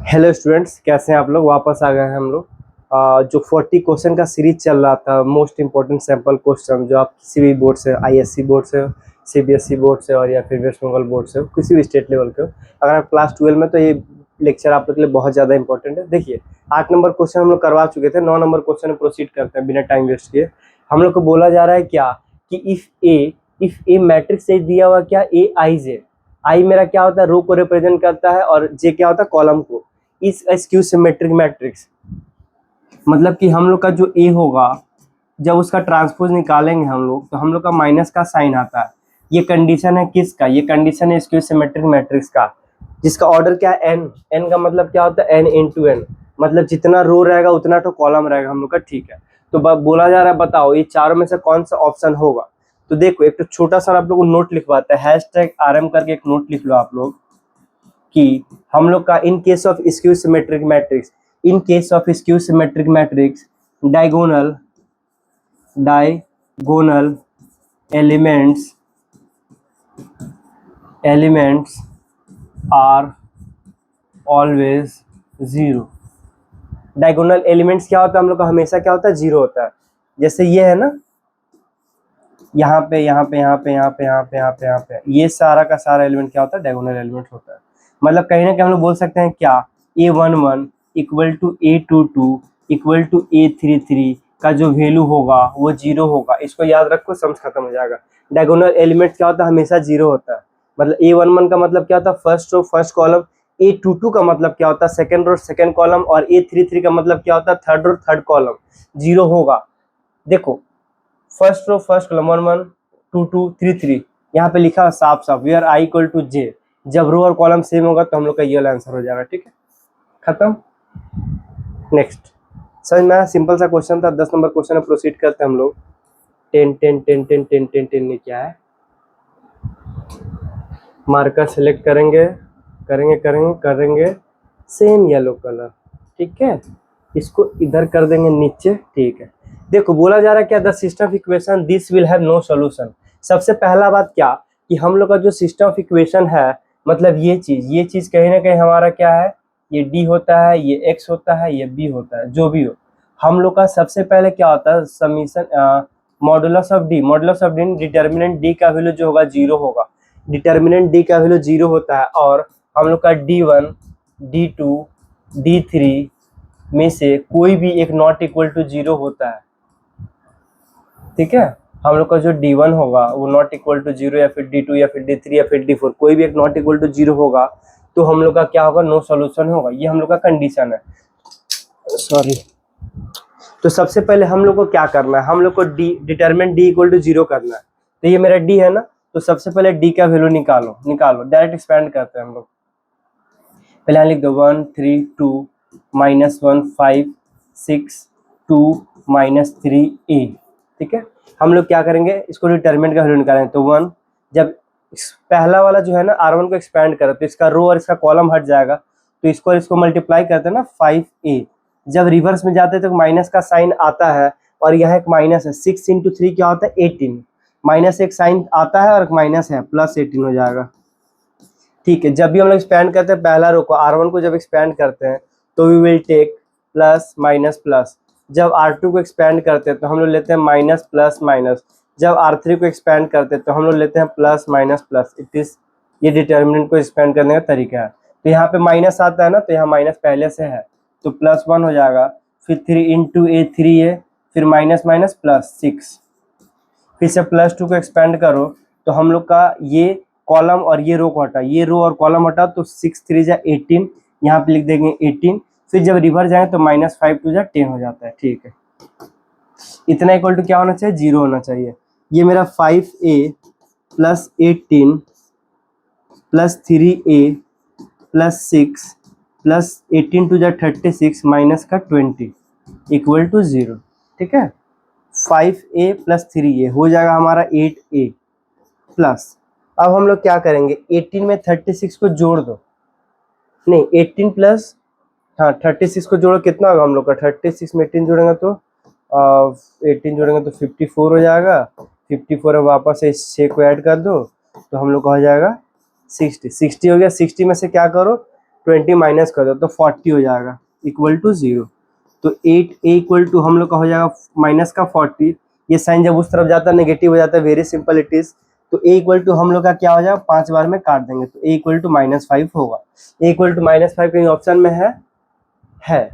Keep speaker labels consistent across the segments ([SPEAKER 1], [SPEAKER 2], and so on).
[SPEAKER 1] Hello students, कैसे हैं आप लोग। वापस आ गए हैं हम लोग। जो 40 क्वेश्चन का सीरीज चल रहा था, मोस्ट इंपॉर्टेंट सैम्पल क्वेश्चन, जो आप किसी भी बोर्ड से, आईएससी बोर्ड से, सीबीएसई बोर्ड से और या फिर वेस्ट बंगाल बोर्ड से, किसी भी स्टेट लेवल के हो, अगर आप क्लास 12 में, तो ये लेक्चर आप लोग के लिए बहुत ज़्यादा इंपॉर्टेंट है। देखिए, 8 नंबर क्वेश्चन हम लोग करवा चुके थे। 9 नंबर क्वेश्चन में प्रोसीड करते हैं बिना टाइम वेस्ट किए। हम लोग को बोला जा रहा है क्या कि इफ ए मैट्रिक्स से दिया हुआ क्या, ए आई जे। आई मेरा क्या होता है, रो को रिप्रेजेंट करता है, और जे क्या होता है, कॉलम को। इस स्क्यू सिमेट्रिक मैट्रिक्स मतलब कि हम लोग का जो ए होगा, जब उसका ट्रांसपोज निकालेंगे हम लोग, तो हम लोग का माइनस का साइन आता है। ये कंडीशन है किसका? ये कंडीशन है स्क्यू सिमेट्रिक मैट्रिक्स का, जिसका ऑर्डर क्या है, एन। एन का मतलब क्या होता है, एन इंटू एन। मतलब जितना रो रहेगा उतना तो कॉलम रहेगा हम लोग का। ठीक है, तो बोला जा रहा है, बताओ ये चारों में से कौन सा ऑप्शन होगा। तो देखो, एक तो छोटा सा आप लोग को नोट लिखवाता है, #RM करके एक नोट लिख लो आप लोग, कि हम लोग का in case of skew symmetric matrix, in case of skew symmetric matrix, diagonal elements are always zero. Diagonal elements क्या होता है हम लोग का, हमेशा क्या होता है, जीरो होता है। जैसे ये है ना, यहाँ पे यहाँ पे यहाँ पे यहाँ पे यहाँ पे यहाँ पे यहाँ पे, ये सारा का सारा एलिमेंट क्या होता है, डायगोनल एलिमेंट होता है। मतलब कहीं ना कहीं हम लोग बोल सकते हैं क्या, A11 equal to A22 equal to A33 का जो वैल्यू होगा वो जीरो होगा। इसको याद रखो, समझ खत्म हो जाएगा। डायगोनल एलिमेंट क्या होता है, हमेशा जीरो होता है। मतलब A11 का मतलब क्या होता है, first row first column. A22 का मतलब क्या होता है, सेकंड रो सेकंड कॉलम। और A33 का मतलब क्या होता है, third row third column. Zero होगा। देखो, फर्स्ट रो फर्स्ट कॉलम 1 1 2 2 3 3, यहाँ पे लिखा है साफ साफ, वेयर आई इक्वल टू जे। जब रो और कॉलम सेम होगा तो हम लोग का ये वाला आंसर हो जाएगा। ठीक है, खत्म। नेक्स्ट, समझ में आया? सिंपल सा क्वेश्चन था। 10 नंबर क्वेश्चन में प्रोसीड करते हैं हम लोग। 10 10 10 10 10 10 10 में क्या है, मार्कर सेलेक्ट करेंगे करेंगे करेंगे करेंगे सेम येलो कलर। ठीक है, इसको इधर कर देंगे नीचे। ठीक है, देखो बोला जा रहा है क्या, the system of equation this will have no solution. सबसे पहला बात क्या, कि हम लोग का जो सिस्टम ऑफ इक्वेशन है, मतलब ये चीज कहीं ना कहीं हमारा क्या है, ये डी होता है, ये एक्स होता है, ये बी होता है, जो भी हो। हम लोग का सबसे पहले क्या होता है, summation modulus of D determinant D का वैल्यू जो होगा जीरो होगा। डिटर्मिनेंट डी का वैल्यू जीरो होता है, और हम लोग का D1 D2 D3 में से कोई भी एक नॉट इक्वल टू जीरो होता है। ठीक है, हम लोग का जो D1 होगा वो नॉट इक्वल टू जीरो, या फिर D2 या फिर D3 या फिर D4, कोई भी एक नॉट इक्वल टू जीरो होगा, तो हम लोग का क्या होगा, नो सॉल्यूशन होगा। ये हम लोग का कंडीशन है। सॉरी। तो सबसे पहले हम लोग को क्या करना है, हम लोग को determinant D equal to zero करना है। तो ये मेरा D है ना, तो सबसे पहले D का वैल्यू निकालो। डायरेक्ट एक्सपेंड करते हैं हम लोग। पहले लिख दो 1 3 2 -1 5 6 2 -3 a। ठीक है, हम लोग क्या करेंगे, इसको डिटरमिनेंट का वैल्यू निकालेंगे। तो 1, जब पहला वाला जो है ना R1 को एक्सपेंड करो, तो इसका रो और इसका कॉलम हट जाएगा, तो इसको मल्टीप्लाई करते हैं ना 5a। जब रिवर्स में जाते हैं तो माइनस का साइन आता है, और यहाँ एक माइनस है। 6 × 3 क्या होता है, 18। माइनस एक साइन आता है और एक माइनस है, +18 हो जाएगा। ठीक है, जब भी हम लोग एक्सपेंड करते हैं पहला रो को, R1 को जब एक्सपेंड करते हैं तो we will take plus minus plus. जब R2 को एक्सपेंड करते हैं तो हम लोग लेते हैं माइनस प्लस माइनस। जब R3 को एक्सपेंड करते हैं तो हम लोग लेते हैं plus minus plus. It is, ये डिटर्मिनेंट को एक्सपेंड करने का तरीका है। तो यहाँ पे माइनस आता है ना, तो यहाँ माइनस पहले से है, तो +1 हो जाएगा। फिर 3 × a 3a, फिर माइनस माइनस +6। फिर से +2 को एक्सपेंड करो, तो हम लोग का ये कॉलम और ये रो को हटा, ये रो और कॉलम हटा, तो 6 3 जा 18, यहाँ पे लिख देंगे 18। फिर जब रिवर्स जाएंगे तो -5 2 जा 10 हो जाता है। ठीक है, इतना इक्वल टू क्या होना चाहिए, जीरो होना चाहिए। ये मेरा 5a + 18 + 3a + 6 + 18 2 जा 36 माइनस का 20 इक्वल टू 0। ठीक है, 5a + 3a हो जाएगा हमारा 8a प्लस। अब हम लोग क्या करेंगे, 18 में 36 को जोड़ दो। नहीं, 18 प्लस, हाँ 36 को जोड़ो, कितना होगा हम लोग का, 36 में 18 जोड़ेंगे तो 18 जोड़ेंगे तो 54 हो जाएगा। 54 है, वापस से 6 को ऐड कर दो, तो हम लोग का हो जाएगा 60 हो गया। 60 में से क्या करो, 20 माइनस कर दो तो 40 हो जाएगा इक्वल टू 0। तो 8a इक्वल टू हम लोग का हो जाएगा माइनस का 40, ये साइन जब उस तरफ जाता है नेगेटिव हो जाता है, वेरी सिंपल इट इज। तो a इक्वल टू हम लोग का क्या हो जाएगा, 5 बार में काट देंगे तो a इक्वल टू -5 होगा। a इक्वल टू -5 कहीं ऑप्शन में है,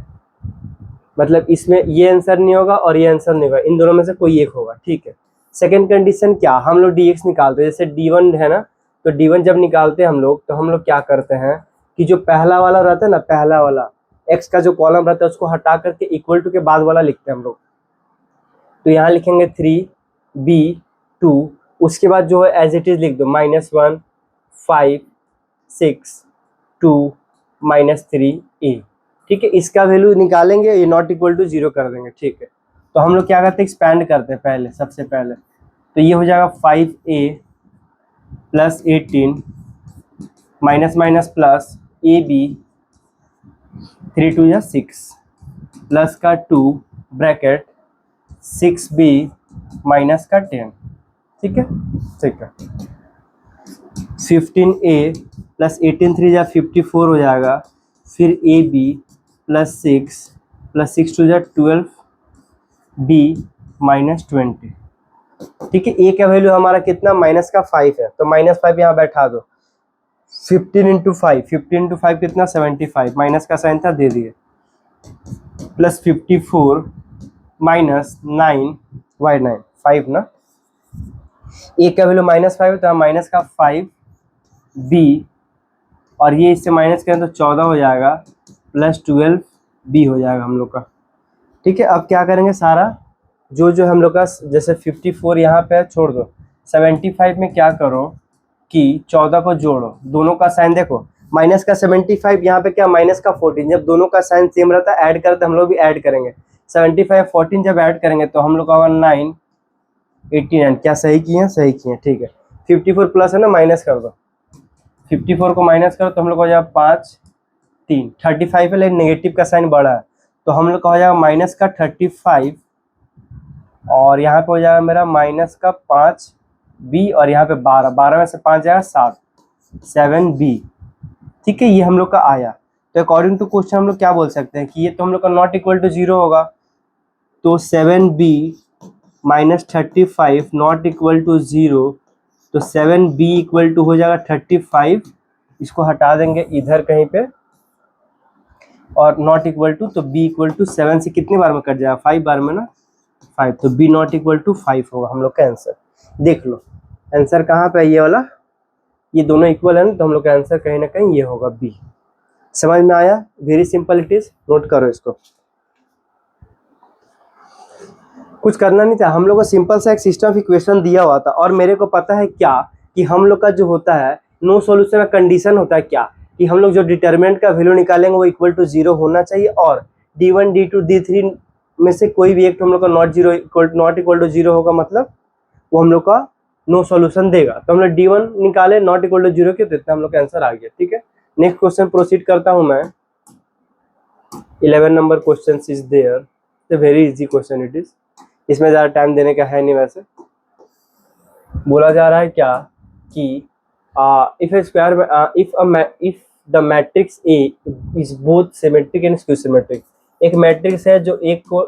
[SPEAKER 1] मतलब इसमें ये आंसर नहीं होगा और ये आंसर नहीं होगा, इन दोनों में से कोई एक होगा, ठीक है। सेकंड कंडीशन क्या, हम लोग dx निकालते हैं, जैसे d1 है ना, तो d1 जब निकालते हैं हम लोग तो हम लोग क्या करते हैं कि जो पहला वाला रहता है ना, पहला वाला x का जो कॉलम रहता है उसको हटा करके इक्वल टू के बाद वाला लिखते हैं हम लोग। तो यहाँ लिखेंगे 3b2, उसके बाद जो है एज इट इज लिख दो -1 5 6 2 -3a, ठीक है। इसका वैल्यू निकालेंगे, ये नॉट इक्वल टू 0 कर देंगे, ठीक है। तो हम लोग क्या करते हैं, एक्सपैंड करते हैं पहले, सबसे पहले तो ये हो जाएगा 5a plus 18 minus minus plus ab 3 2 या 6 प्लस का 2 ब्रैकेट 6b माइनस का 10, ठीक है, ठीक है। 15a प्लस 18 3 या 54 हो जाएगा, फिर ab प्लस 6 2 या 12b माइनस 20, ठीक है। a का वैल्यू हमारा कितना, माइनस का 5 है, तो -5 यहाँ बैठा दो। 15 इंटू 5 कितना 75, माइनस का साइन था दे दिए, प्लस 54 माइनस 9 वाई 9 5 ना, a का वैल्यू -5 तो माइनस का 5b और ये इससे माइनस करें तो 14 हो जाएगा प्लस 12b हो जाएगा हम लोग का, ठीक है। अब क्या करेंगे, सारा जो जो हम लोग का, जैसे 54 यहाँ पे छोड़ दो, 75 में क्या करो कि 14 को जोड़ो, दोनों का साइन देखो, माइनस का 75 यहाँ पे क्या माइनस का 14, जब दोनों का साइन सेम रहता है ऐड करते हम लोग भी ऐड करेंगे, 75 14 जब ऐड करेंगे तो हम लोग का होगा 9 89, क्या सही किए हैं, सही किए हैं, ठीक है। 54 प्लस है ना, माइनस कर दो, 54 को माइनस करो तो हम लोग हो जाएगा 5 3 35 है लेकिन नेगेटिव का साइन बड़ा है, तो हम लोग का हो जाएगा माइनस का 35 और यहाँ पे हो जाएगा मेरा माइनस का 5b और यहाँ पे 12 में से 5 जाएगा 7b, ठीक है। ये हम लोग का आया, तो अकॉर्डिंग टू क्वेश्चन हम लोग क्या बोल सकते हैं कि ये तो हम लोग का नॉट इक्वल टू 0 होगा, तो 7b minus 35 not equal to 0, तो 7b इक्वल टू हो जाएगा 35, इसको हटा देंगे इधर कहीं पे और नॉट इक्वल टू, तो b इक्वल टू 7 से कितनी बार में कट जाएगा, 5 बार में ना, 5, तो b नॉट इक्वल टू 5 होगा हम लोग का आंसर। देख लो आंसर कहाँ पे है, ये वाला, ये दोनों इक्वल है ना, तो हम लोग का आंसर कहीं ना कहीं ये होगा b। समझ में आया, very simple it is, note करो इसको, कुछ करना नहीं था, हम लोग को सिंपल सा एक सिस्टम ऑफ इक्वेशन दिया हुआ था और मेरे को पता है क्या कि हम लोग का जो होता है नो सॉल्यूशन का कंडीशन होता है क्या कि हम लोग जो डिटरमिनेंट का वैल्यू निकालेंगे वो इक्वल टू 0 होना चाहिए और d1 d2 d3 में से कोई भी एक हम लोग का नॉट इक्वल टू 0 होगा, मतलब वो हम लोग का नो सॉल्यूशन देगा। तो हम लोग d1 निकाले नॉट इक्वल टू 0 के, तो इतना हम लोग का आंसर आ गया, ठीक है। नेक्स्ट क्वेश्चन प्रोसीड करता हूं मैं, 11 number question is there, very easy question it is, इसमें ज़्यादा टाइम देने का है नहीं। वैसे बोला जा रहा है क्या कि if the matrix A is both symmetric and skew symmetric, एक मैट्रिक्स है जो एक को,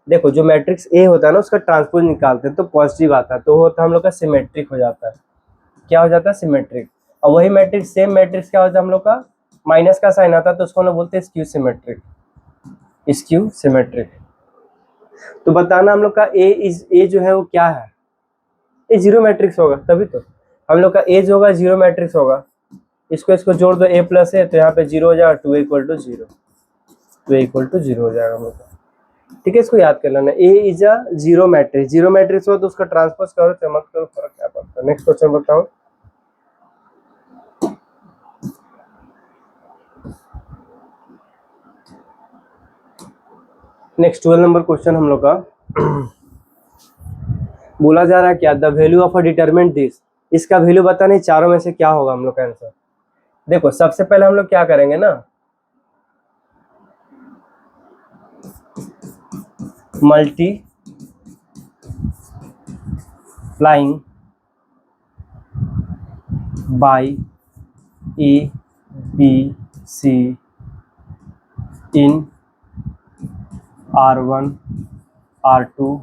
[SPEAKER 1] देखो जो मैट्रिक्स ए होता है ना उसका ट्रांसपोज निकालते हैं तो पॉजिटिव आता है, तो होता है हम लोग का सिमेट्रिक हो जाता है, क्या हो जाता है, सिमेट्रिक। और वही मैट्रिक्स, सेम मैट्रिक्स क्या होता है हम लोग का, माइनस का साइन आता है तो उसको हम लोग बोलते हैं स्क्यू सिमेट्रिक, स्क्यू सिमेट्रिक। तो बताना हम लोग का ए जो है वो क्या है, ये जीरो मैट्रिक्स होगा, तभी तो हम लोग का ए जो होगा जीरो मैट्रिक्स होगा, इसको जोड़ दो, ए प्लस ए तो यहाँ पे 0 हो जाएगा, 2 इक्वल टू 0, 2 इक्वल टू 0 हो जाएगा हम लोग का, ठीक है। इसको याद कर लेना, ए इज अ जीरो मैट्रिक्स हो तो उसका ट्रांसपोज करो, चमक करो, फर्क क्या पड़ता है। नेक्स्ट क्वेश्चन बताओ, नेक्स्ट 12 नंबर क्वेश्चन हम लोग का बोला जा रहा है क्या, the value of a determinant this, इसका वैल्यू बताना है, चारों में से क्या होगा हम लोग का आंसर। देखो सबसे पहले हम लोग क्या करेंगे ना, multiplying by A B C in R1 R2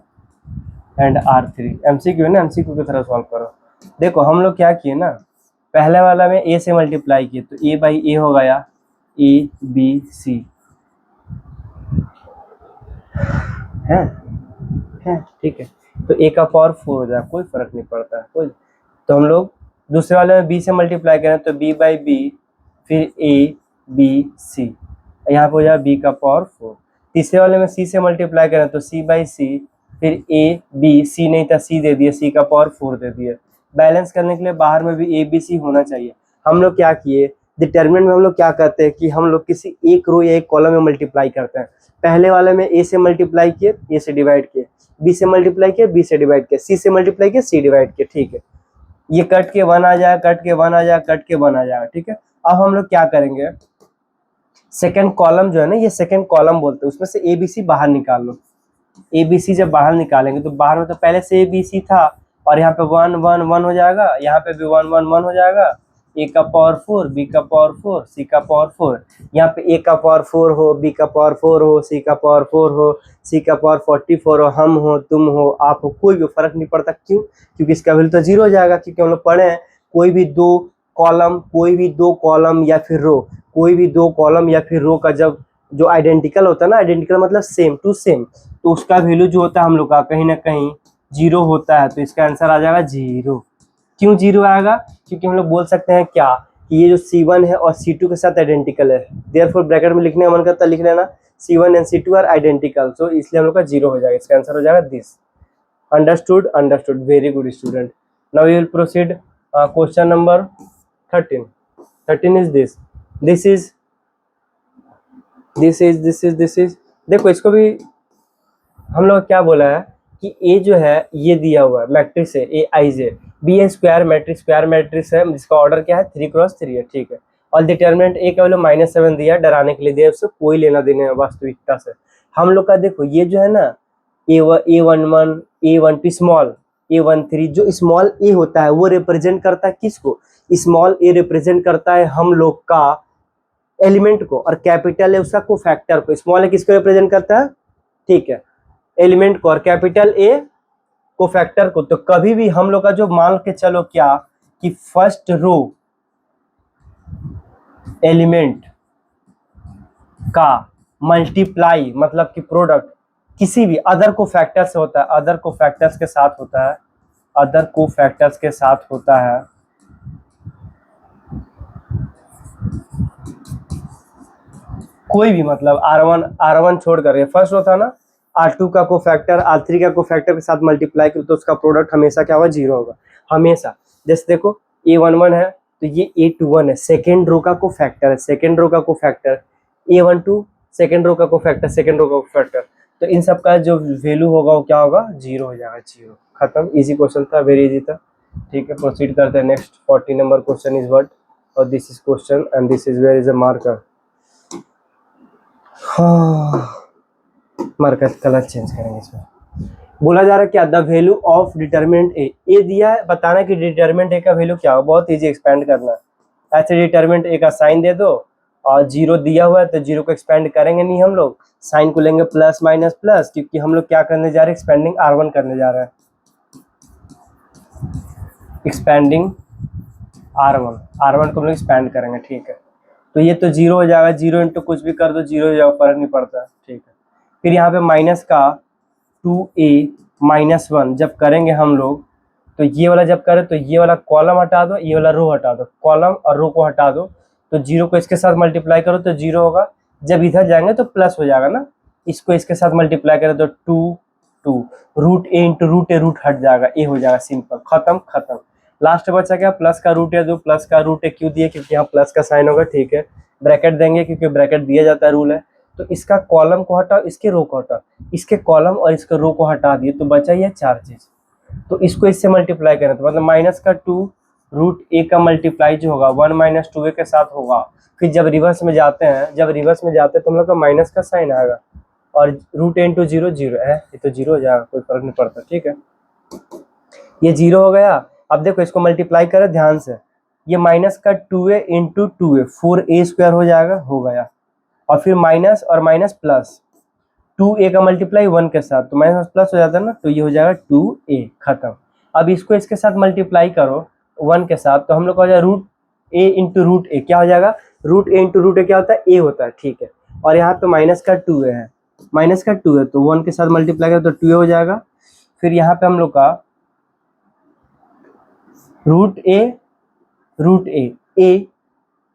[SPEAKER 1] and R3। MCQ है ना, MCQ की तरह सॉल्व करो। देखो हम लोग क्या किए ना, पहले वाला में A से मल्टीप्लाई किए तो A बाई A हो गया ABC है ठीक है। तो A का पावर 4 हो जाए, कोई फर्क नहीं पड़ता है कोई। तो हम लोग दूसरे वाले में B से मल्टीप्लाई करें तो B बाई B फिर ABC, यहाँ पे हो जाए B का पावर 4। तीसरे वाले में C से मल्टीप्लाई करें तो C बाई C फिर ABC, नहीं था C दे दिए, C का पावर 4 दे दिए। बैलेंस करने के लिए बाहर में भी ABC होना चाहिए। हम लोग क्या किए, डिटरमिनेंट में हम लोग क्या करते हैं कि हम लोग किसी एक रो या एक कॉलम में मल्टीप्लाई करते हैं। पहले वाले में A से मल्टीप्लाई किए, A से डिवाइड किए, B से मल्टीप्लाई किए, B से डिवाइड किए, C से मल्टीप्लाई किए, C डिवाइड किए, ठीक है। ये कट के 1 आ जाए, कट के 1 आ जाए, कट के 1 आ जाएगा, ठीक है। अब हम लोग क्या करेंगे, सेकंड कॉलम जो है ना, ये सेकंड कॉलम बोलते हैं, उसमें से ABC बाहर निकाल लो। ABC जब बाहर निकालेंगे तो बाहर में तो पहले से ABC था और यहाँ पे 1 1 1 हो जाएगा, यहाँ पे भी 1 1 1 हो जाएगा। A का पावर 4, B का पावर 4, C का पावर 4, यहाँ पे A का पावर 4 हो, B का पावर 4 हो, C का पावर 4 हो, C का पावर 44 हो, हम हो, तुम हो, आप हो, कोई भी फर्क नहीं पड़ता। क्यों? क्योंकि इसका वैल्यू तो 0 हो जाएगा, क्योंकि हम लोग पढ़े हैं कोई भी दो कॉलम या फिर रो, कोई भी दो कॉलम या फिर रो का जब जो आइडेंटिकल होता है ना, आइडेंटिकल मतलब सेम टू सेम, तो उसका वैल्यू जो होता है हम लोग का कहीं ना कहीं 0 होता है। तो इसका आंसर आ जाएगा 0। क्यों 0 आएगा? क्योंकि हम लोग बोल सकते हैं क्या कि ये जो C1 है और C2 के साथ आइडेंटिकल है, देयरफॉर ब्रैकेट में लिखने का मन करता है लिख लेना C1 and C2 are identical, सो इसलिए हम लोग का 0 हो जाएगा। इसका आंसर हो जाएगा this. Understood? Understood, very good student. Now we will proceed question number 13। 13 is this is देखो इसको भी हम लोग क्या बोला है कि ए जो है ये दिया हुआ है मैट्रिक्स है AIJ, बी ए स्क्वायर मैट्रिक्स है जिसका ऑर्डर क्या है 3x3 है, ठीक है। और डिटरमिनेंट ए का वैल्यू -7 दिया, डराने के लिए दिया, उससे कोई लेना देना है वास्तविकता से। हम लोग का देखो ये जो है ना A11 A12 स्मॉल A13, जो स्मॉल ए होता है वो रिप्रेजेंट करता है किसको? स्मॉल ए रिप्रेजेंट करता है हम लोग का एलिमेंट को, और कैपिटल है उसका कोफैक्टर को। स्मॉल ए किसको रिप्रेजेंट करता है? ठीक है, एलिमेंट को, और कैपिटल ए कोफैक्टर को। तो कभी भी हम लोग का जो मान के चलो क्या कि फर्स्ट रो एलिमेंट का मल्टीप्लाई मतलब कि प्रोडक्ट किसी भी अदर कोफैक्टर से होता है, अदर कोफैक्टर्स के साथ होता है, अदर कोफैक्टर्स के साथ होता है, कोई भी मतलब R1 छोड़कर, ये फर्स्ट रो था ना, R2 का कोफैक्टर R3 का कोफैक्टर के साथ मल्टीप्लाई करो तो उसका प्रोडक्ट हमेशा क्या होगा? 0 होगा हमेशा। जैसे देखो A11 है तो ये A21 है, सेकेंड रो का कोफैक्टर है, सेकेंड रो का कोफैक्टर। A12 सेकेंड रो का कोफैक्टर, सेकेंड रो का कोफैक्टर। तो इन सब का जो वैल्यू होगा वो क्या होगा? 0 हो जाएगा, 0। खत्म, इजी क्वेश्चन था, वेरी इजी था, ठीक है। प्रोसीड करते हैं next. 40 number question is what, और this is question and this is where is a marker. Marker colour change करेंगे इसमें। बोला जा रहा है क्या? The value of determinant A दिया है, बताना है कि डिटरमिनेंट ए का वैल्यू क्या हो। बहुत इजी, एक्सपेंड करना है। ऐसे डिटरमिनेंट ए का साइन दे दो और 0 दिया हुआ है तो 0 को एक्सपेंड करेंगे नहीं हम लोग, साइन को लेंगे प्लस माइनस प्लस, क्योंकि हम लोग क्या करने जा रहे हैं? एक्सपेंडिंग R1 करने जा रहे हैं, एक्सपेंडिंग R1 को हम लोग एक्सपेंड करेंगे, ठीक है। तो ये तो 0 हो जाएगा, 0 इंटू कुछ भी कर दो 0 हो जाएगा, फर्क नहीं पड़ता, ठीक है। फिर यहाँ पे माइनस का 2A -1 जब करेंगे हम लोग, तो ये वाला जब करें तो ये वाला कॉलम हटा दो, ये वाला रो हटा दो, कॉलम और रो को हटा दो, तो 0 को इसके साथ मल्टीप्लाई करो तो 0 होगा। जब इधर जाएंगे तो प्लस हो जाएगा ना, इसको इसके साथ मल्टीप्लाई करें तो 2 रूट ए इंटू रूट ए, रूट हट जाएगा, ए हो जाएगा, सिंपल, खत्म। लास्ट बचा क्या? प्लस का रूट है, जो प्लस का रूट है क्यों दिए? क्योंकि यहाँ प्लस का साइन होगा, ठीक है। ब्रैकेट देंगे क्योंकि ब्रैकेट दिया जाता है, रूल है। तो इसका कॉलम को हटाओ, इसके रो को हटाओ, इसके कॉलम और इसके रो को हटा दिए तो बचा ये 4 चीज। तो इसको इससे मल्टीप्लाई करें तो मतलब माइनस का 2 रूट ए का मल्टीप्लाई जो होगा 1 - 2a के साथ होगा। फिर जब रिवर्स में जाते हैं तो हम लोग का माइनस का साइन आएगा, और रूट ए इंटू 0 0 है, ये तो 0 हो जाएगा, कोई फर्क नहीं पड़ता, ठीक है। ये 0 हो गया। अब देखो इसको मल्टीप्लाई करें ध्यान से, ये माइनस का 2a into 2a 4a square हो जाएगा, हो गया। और फिर माइनस और माइनस प्लस, 2a का मल्टीप्लाई 1 के साथ तो माइनस प्लस हो जाता है ना, तो ये हो जाएगा 2a, खत्म। अब इसको इसके साथ मल्टीप्लाई करो 1 के साथ, तो हम लोग का हो जाएगा रूट a इंटू रूट ए, क्या हो जाएगा, रूट a इंटू रूट ए क्या होता है, a होता है, ठीक है। और यहाँ पे माइनस का 2a है, माइनस का 2 है तो 1 के साथ मल्टीप्लाई करो तो 2a हो जाएगा। फिर यहाँ पे हम लोग का रूट ए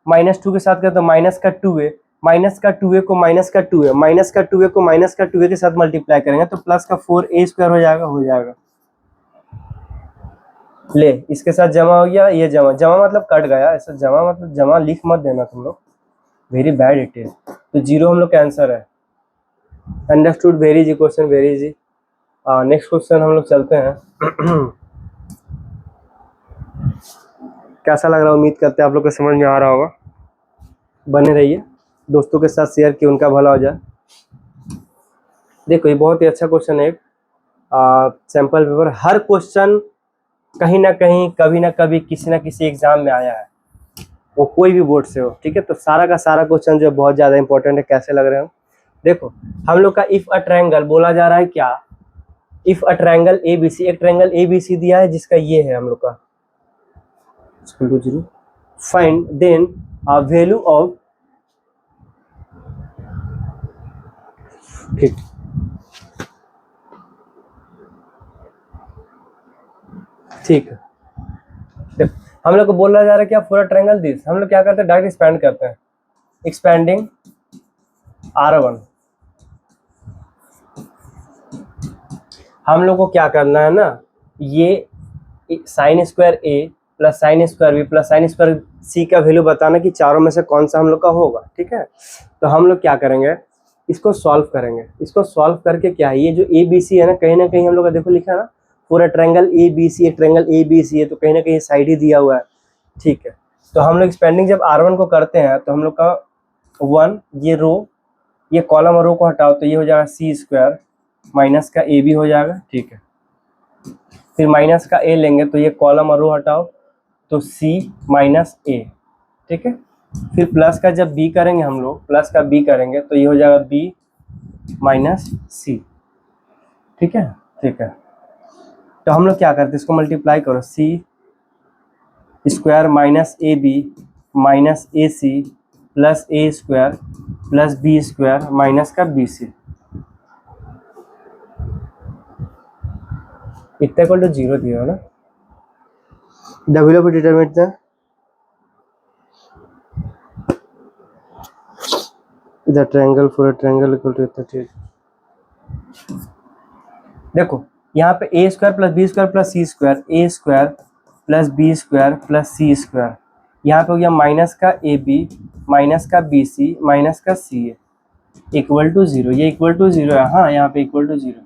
[SPEAKER 1] माइनस 2 के साथ करते तो माइनस का 2a, माइनस का 2a को माइनस का 2a, माइनस का 2a को माइनस का 2a के साथ मल्टीप्लाई करेंगे तो प्लस का 4a स्क्वायर हो जाएगा, हो जाएगा। ले इसके साथ जमा हो गया, ये जमा, जमा मतलब कट गया, ऐसा जमा मतलब जमा लिख मत देना तुम लोग, वेरी बैड इट इज। तो जीरो हम लोग का आंसर है। Understood, very easy question, very easy. Next question हम लोग चलते हैं। कैसा लग रहा है, उम्मीद करते हैं आप लोग को समझ में आ रहा होगा। बने रहिए, दोस्तों के साथ शेयर कि उनका भला हो जाए। देखो ये बहुत ही अच्छा क्वेश्चन है, सैंपल पेपर। हर क्वेश्चन कहीं ना कहीं कभी ना कभी किसी ना किसी एग्जाम में आया है, वो कोई भी बोर्ड से हो, ठीक है। तो सारा का सारा क्वेश्चन जो बहुत ज़्यादा इंपॉर्टेंट है। कैसे लग रहे हैं, देखो हम लोग का इफ अ ट्रायंगल बोला जा रहा है क्या, इफ अ ट्रायंगल ABC, एक ट्रायंगल ABC दिया है जिसका ये है हम लोग का फाइंड देन वैल्यू ऑफ, ठीक, ठीक है। हम लोग को बोला जा रहा है क्या, पूरा ट्रायंगल दिस, हम लोग क्या करते हैं, डायरेक्ट एक्सपैंड करते हैं, एक्सपैंडिंग R1। हम लोग को क्या करना है ना, ये sine square A plus sine square B plus sine square C का वैल्यू बताना कि चारों में से कौन सा हम लोग का होगा, ठीक है। तो हम लोग क्या करेंगे, इसको सॉल्व करेंगे। इसको सॉल्व करके क्या है, ये जो ABC है ना कहीं हम लोग का देखो लिखा है ना, पूरा ट्रायंगल ABC, एक ट्रायंगल ABC है तो कहीं ना कहीं साइड ही दिया हुआ है, ठीक है। तो हम लोग एक्सपेंडिंग जब R1 को करते हैं तो हम लोग का 1, ये रो, ये कॉलम और रो को हटाओ तो ये हो जाएगा C स्क्वायर माइनस का AB हो जाएगा, ठीक है। फिर माइनस का A लेंगे तो ये कॉलम और रो हटाओ तो C माइनस A, ठीक है। फिर प्लस का जब B करेंगे हम लोग, प्लस का B करेंगे तो ये हो जाएगा B माइनस C, ठीक है, ठीक है। तो हम लोग क्या करते हैं, इसको मल्टीप्लाई करो, C square minus AB minus AC plus A square plus B square minus का BC इतना इक्वल टू 0 दिया हो ना। W पे डिटरमिनेट था, इधर ट्रायंगल, पूरा ट्रायंगल इक्वल टू इतना, ठीक। देखो यहाँ पे A square plus B square plus C square, A square plus B square plus C square, यहाँ पे हो गया माइनस का AB माइनस का BC माइनस का CA इक्वल टू 0। ये इक्वल टू 0 है, हाँ यहाँ पे equal to 0।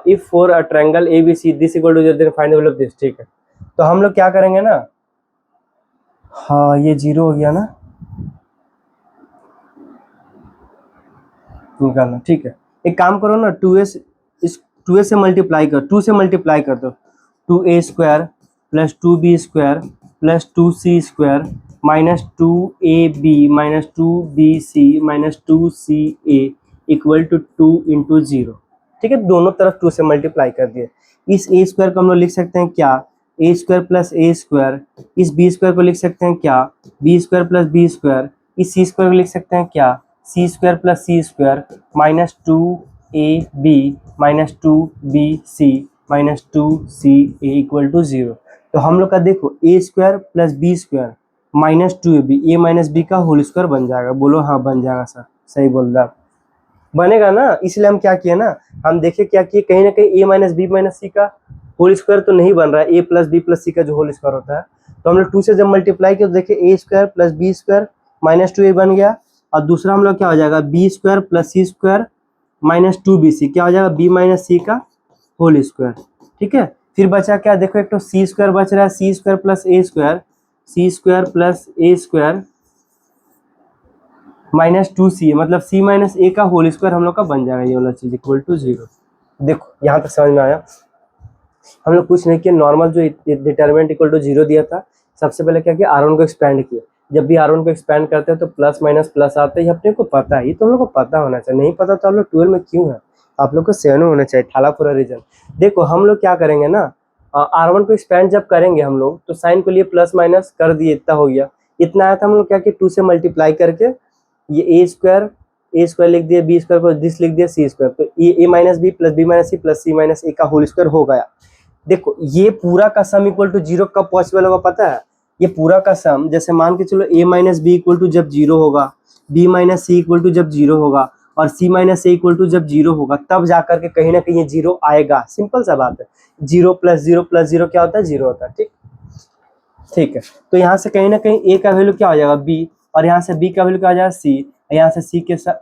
[SPEAKER 1] If for a triangle ABC this equal to 0 then find the value of this, ठीक है। तो हम लोग क्या करेंगे ना, हाँ ये 0 हो गया ना, निकालना, ठीक है। एक काम करो ना, 2a इस 2a से मल्टीप्लाई कर, 2 से मल्टीप्लाई कर दो, 2a square plus 2b square plus 2c square minus 2ab minus 2bc minus 2ca equal to 2 into 0, ठीक है। दोनों तरफ 2 से मल्टीप्लाई कर दिए। इस a स्क्वायर को हम लोग लिख सकते हैं क्या, a square plus a square. इस b स्क्वायर को लिख सकते हैं क्या, b square plus b square. इस c स्क्वायर को लिख सकते हैं क्या, c square plus c square minus 2ab minus 2bc minus 2ca equal to 0। तो हम लोग का देखो a square plus b square minus 2ab, a minus b का होल स्क्वायर बन जाएगा। बोलो हाँ बन जाएगा सर, सही बोल रहा आप, बनेगा ना। इसलिए हम क्या किए ना, हम देखे क्या किए, कहीं ना कहीं a माइनस बी माइनस सी का होल स्क्वायर तो नहीं बन रहा है, a प्लस बी प्लस सी का जो होल स्क्वायर होता है। तो हम लोग 2 से जब मल्टीप्लाई किया तो देखे a square plus B square minus 2a बन गया, और दूसरा हम लोग क्या हो जाएगा, b स्क्वायर प्लस सी स्क्वायर माइनस 2bc, क्या हो जाएगा b माइनस सी का होल स्क्वायर, ठीक है। फिर बचा क्या, देखो एक तो c स्क्वायर बच रहा है, c square plus a square, c square plus a square minus 2c, मतलब c माइनस a का होल स्क्वायर हम लोग का बन जाएगा, ये वाला चीज इक्वल टू 0। देखो यहाँ तक समझ में आया। हम लोग कुछ नहीं किया, नॉर्मल जो डिटरमिनेंट इक्वल टू 0 दिया था सबसे पहले क्या किया, R1 को एक्सपेंड किया। जब भी R1 को एक्सपेंड करते हैं तो प्लस माइनस प्लस आता है, ये अपने को पता है, ये तो हम लोग को पता होना चाहिए। नहीं पता तो आप लोग 12 में क्यों है, आप लोग को 7 में होना चाहिए, थाला पूरा रीजन। देखो हम लोग क्या करेंगे ना, R1 को एक्सपेंड जब करेंगे हम लोग तो साइन को लिए प्लस माइनस कर दिए, इतना हो गया। इतना आया था, हम लोग क्या किया 2 से मल्टीप्लाई करके ये ए स्क्वायर लिख दिया, बी स्क्वायर को दिस लिख दिया, सी स्क्वायर, तो A minus B plus B minus C plus C minus A का होल स्क्वायर हो गया। देखो ये पूरा का सम इक्वल टू 0 कब पॉसिबल होगा पता है, ये पूरा का सम जैसे मान के चलो a minus B equal to जब 0 होगा, b minus C equal to जब 0 होगा और c minus A equal to जब 0 होगा, तब जाकर के कहीं ना कहीं ये 0 आएगा। सिंपल सा बात है, 0 प्लस 0 प्लस 0 क्या होता है, 0 होता है। ठीक है, तो यहाँ से कहीं ना कहीं a का वैल्यू क्या हो जाएगा b, और यहाँ से b का वैल्यू क्या हो जाएगा c, यहाँ से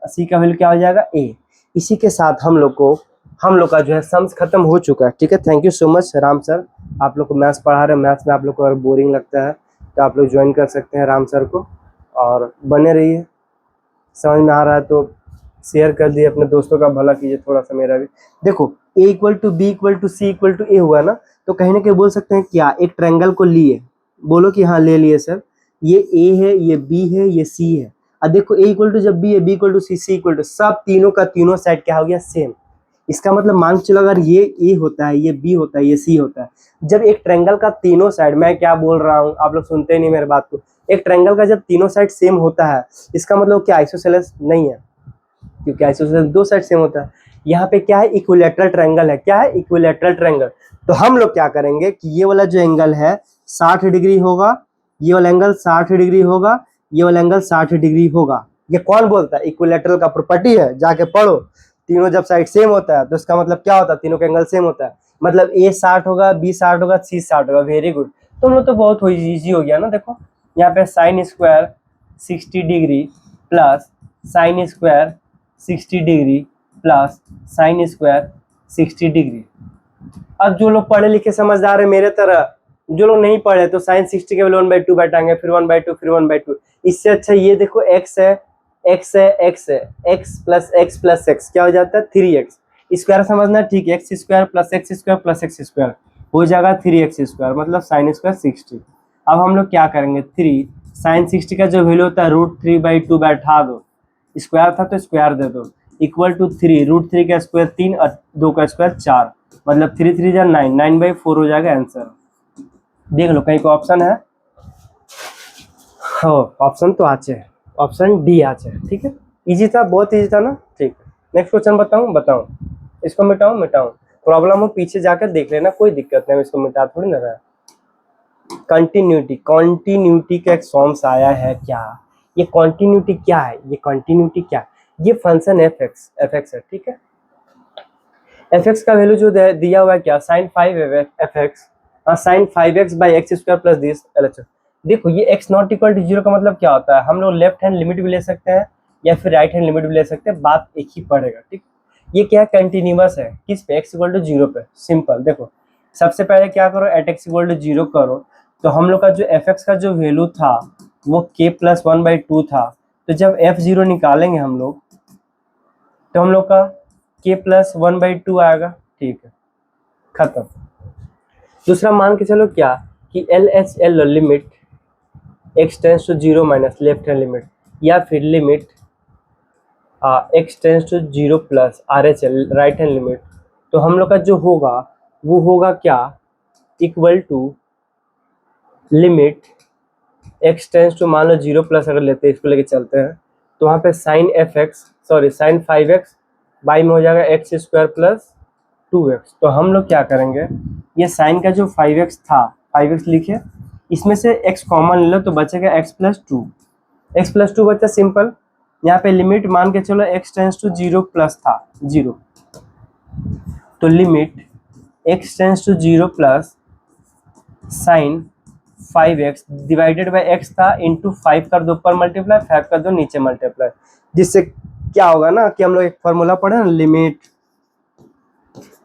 [SPEAKER 1] c का वैल्यू क्या हो जाएगा a। इसी के साथ हम लोग का जो है सम्स खत्म हो चुका है। ठीक है, thank you so much Ram sir, आप लोग को मैथ्स पढ़ा रहे हैं। मैथ्स में आप लोग को अगर बोरिंग लगता है तो आप लोग ज्वाइन कर सकते हैं राम सर को, और बने रहिए। समझ में आ रहा है तो शेयर कर दिए, अपने दोस्तों का भला कीजिए थोड़ा सा मेरा भी। देखो a equal to B equal to C equal to A हुआ ना, तो कहीं ना कहीं बोल सकते हैं क्या, एक ट्रायंगल को लिए, बोलो कि हाँ ले लिए सर, ये a है, ये b है, ये c है। अब देखो a इक्वल टू जब b है, b equal to C equal to, सब तीनों का तीनों साइड क्या हो गया, सेम। इसका मतलब मान के चलो अगर ये a होता है, ये b होता है, ये c होता है, जब एक ट्रायंगल का तीनों साइड, मैं क्या बोल रहा हूँ आप लोग सुनते नहीं मेरे बात को, एक ट्रायंगल का जब तीनों साइड सेम होता है, इसका मतलब क्या आइसोसेलेस नहीं है, क्योंकि आइसोसेलेस दो साइड सेम होता है। यहाँ पे क्या है, इक्विलैटरल ट्रायंगल है। क्या है, इक्विलैटरल ट्रायंगल। तो हम लोग क्या करेंगे कि ये वाला जो एंगल है 60 डिग्री होगा, ये वाला एंगल 60 डिग्री होगा, ये वाला एंगल 60 डिग्री होगा। ये कौन बोलता है, इक्विलैटरल का प्रॉपर्टी है, जाके पढ़ो। तीनों जब साइड सेम होता है तो इसका मतलब क्या होता है, तीनों का एंगल सेम होता है, मतलब a 60 होगा, b 60 होगा, c 60 होगा। वेरी गुड, तुम लोग तो बहुत इजी हो गया ना। देखो यहाँ पे sine square 60 degree plus sine square 60 degree plus sine square 60 degree. अब जो लोग पढ़े लिखे समझदार है मेरे तरह, जो लोग नहीं पढ़े तो साइन 60 के वैल्यू 1/2 बैठाएंगे, फिर 1/2, फिर 1/2। इससे अच्छा ये देखो x है, x है, x है, x प्लस x क्या हो जाता है 3x स्क्वायर, समझना ठीक है, x square plus x square plus x square हो जाएगा 3x स्क्वायर, मतलब साइन स्क्वायर 60। अब हम लोग क्या करेंगे, 3 साइन 60 का जो वैल्यू होता है √3/2 बैठा दो, स्क्वायर था तो स्क्वायर दे दो, इक्वल टू 3 √3 का स्क्वायर 3 और 2 का स्क्वायर 4, मतलब 3 3 जा 9, 9/4 हो जाएगा आंसर। देख लो कहीं को ऑप्शन है, हाँ ऑप्शन तो आचे, ऑप्शन डी आचे। ठीक है, इजी था, बहुत इजी था ना। ठीक है, नेक्स्ट क्वेश्चन बताऊं, इसको मिटाऊं, प्रॉब्लम हो पीछे जाकर देख लेना, कोई दिक्कत नहीं, इसको मिटा थोड़ी ना रहा। कॉन्टिन्यूटी का एक फॉर्म्स आया है क्या, ये कॉन्टिन्यूटी क्या है, ये फंक्शन एफ एक्स है। ठीक है, एफ एक्स का वैल्यू जो दिया हुआ है क्या, sine 5f(x), sine 5x by x square plus this LHS। देखो ये x नॉट इक्वल टू 0 का मतलब क्या होता है, हम लोग लेफ्ट हैंड लिमिट भी ले सकते हैं या फिर राइट हैंड लिमिट भी ले सकते हैं, बात एक ही पड़ेगा। ठीक, ये क्या कंटिन्यूअस है, किस पे, x इक्वल टू 0 पे। सिंपल, देखो सबसे पहले क्या करो, एट x इक्वल टू 0 करो, तो हम लोग का जो एफ एक्स का जो वैल्यू था वो k प्लस 1/2 था, तो जब f0 निकालेंगे हम लोग तो हम लोग का k प्लस 1/2 आएगा। ठीक है, खत्म। दूसरा मान के चलो क्या कि LHL limit x tends to 0 minus left hand limit, या फिर limit x tends to 0 plus RHL right hand limit, तो हम लोग का जो होगा वो होगा क्या, equal to limit x tends to, मान लो 0 प्लस अगर लेते हैं, इसको लेके चलते हैं, तो वहाँ पे साइन 5x बाई में हो जाएगा x स्क्वायर प्लस 2x। तो हम लोग क्या करेंगे, ये साइन का जो 5x था, 5x लिखे, इसमें से x कॉमन ले लो तो बचेगा x प्लस 2 बचा। सिंपल, यहाँ पे लिमिट मान के चलो x टेंस टू 0 प्लस था 0, तो limit x tends to 0 plus sine 5x divided by x था इंटू 5 कर दो ऊपर मल्टीप्लाई, 5 कर दो नीचे मल्टीप्लाई, जिससे क्या होगा ना कि हम लोग एक फॉर्मूला पढ़े ना, लिमिट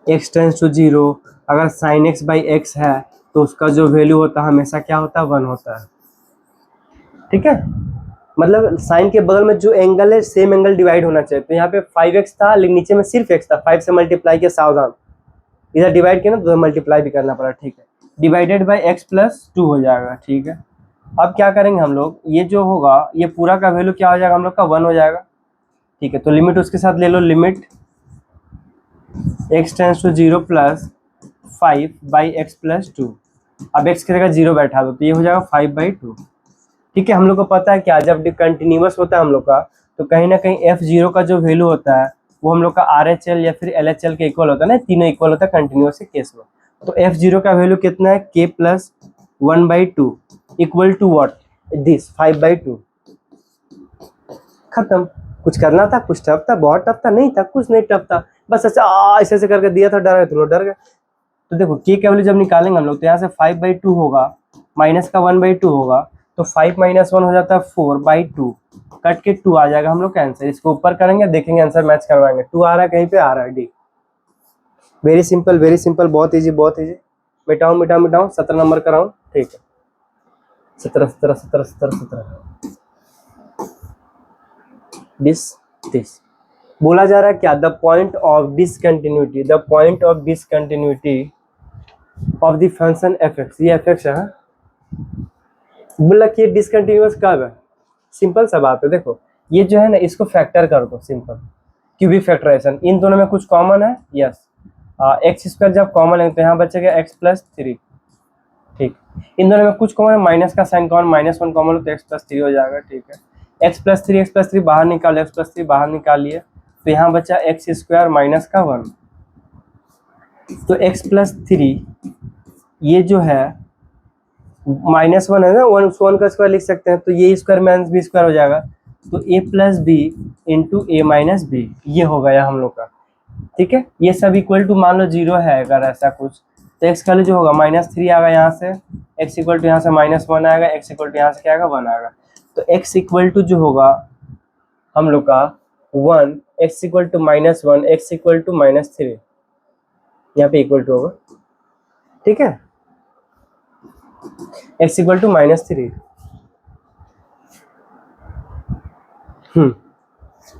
[SPEAKER 1] x टेंस टू 0, अगर साइन x बाई x है तो उसका जो वैल्यू होता है हमेशा क्या होता है, 1 होता है। ठीक है, मतलब साइन के बगल में जो एंगल है सेम एंगल डिवाइड होना चाहिए। तो यहाँ पे 5x था लेकिन नीचे में सिर्फ x था, 5 से मल्टीप्लाई किया, सावधान, इधर डिवाइड किया ना तो मल्टीप्लाई भी करना पड़ा। ठीक है, डिवाइडेड बाई एक्स प्लस 2 हो जाएगा, ठीक है। अब क्या करेंगे हम लोग, ये जो होगा ये पूरा का वैल्यू क्या हो जाएगा हम लोग का 1 हो जाएगा, ठीक है। तो लिमिट उसके साथ ले लो, limit x tends to 0 plus 5 by x plus 2। अब x की जगह 0 बैठा दो तो ये हो जाएगा 5/2, ठीक है। हम लोग को पता है क्या, जब कंटिन्यूअस होता है हम लोग का तो कहीं ना कहीं f0 का जो वैल्यू होता है वो हम लोग का RHL या फिर LHL के इक्वल होता है ना, तीनों इक्वल होता है कंटिन्यूअस के केस में। तो f0 का वैल्यू कितना है, k plus 1/2 equal to what, this 5/2। खत्म। कुछ करना था, कुछ टफ था, बहुत टफ था, नहीं था, कुछ नहीं टफ था, बस ऐसे ऐसे ऐसे करके दिया था, डर गए तुम लोग, डर गए। तो देखो k का वैल्यू जब निकालेंगे हम लोग तो यहाँ से 5/2 होगा, माइनस का 1/2 होगा, तो 5 माइनस 1 हो जाता है 4/2, कट के 2 आ जाएगा हम लोग का आंसर। इसको ऊपर करेंगे, देखेंगे आंसर मैच करवाएंगे, 2 आ रहा है कहीं पे, आ रहा है डी। वेरी सिंपल, बहुत इजी, बहुत इजी। मिटाओ मिटाओ मिटाओ, 17 नंबर कराऊं, ठीक है। 17 17 17 17 17 दिस बोला जा रहा है क्या, the point of discontinuity, the point of discontinuity of the function F x, ये एफ एक्स है। बोला कि ये डिसकंटिन्यूअस कब है, सिंपल सा बात है। देखो ये जो है ना, इसको फैक्टर कर दो, सिंपल क्यूबिक फैक्टराइजेशन। इन दोनों में कुछ कॉमन है, यस। एक्स स्क्वायर जब कॉमन है तो यहाँ बचेगा एक्स प्लस 3, ठीक। इन दोनों में कुछ कॉमन है, माइनस का साइन कॉमन, -1 कॉमन हो तो एक्स प्लस 3 हो जाएगा, ठीक है। एक्स प्लस 3 बाहर निकालो, एक्स प्लस 3 बाहर निकालिए तो यहाँ बचा एक्स स्क्वायर माइनस का 1। तो एक्स प्लस 3 ये जो है -1 है ना, 1 का स्क्वायर लिख सकते हैं, तो ये स्क्वायर माइनस बी स्क्वायर हो जाएगा, तो a plus b into a minus b, ये हो गया हम लोग का, ठीक है। ये सब इक्वल टू मान लो 0 है, अगर ऐसा कुछ तो x का वैल्यू जो होगा -3 आएगा यहाँ से, x इक्वल टू यहाँ से -1 आएगा, x इक्वल टू यहाँ से क्या आएगा 1 आएगा। तो x इक्वल टू जो होगा हम लोग का 1, x equal to -1, x equal to -3, यहाँ पे इक्वल टू होगा, ठीक है। x equal to -3।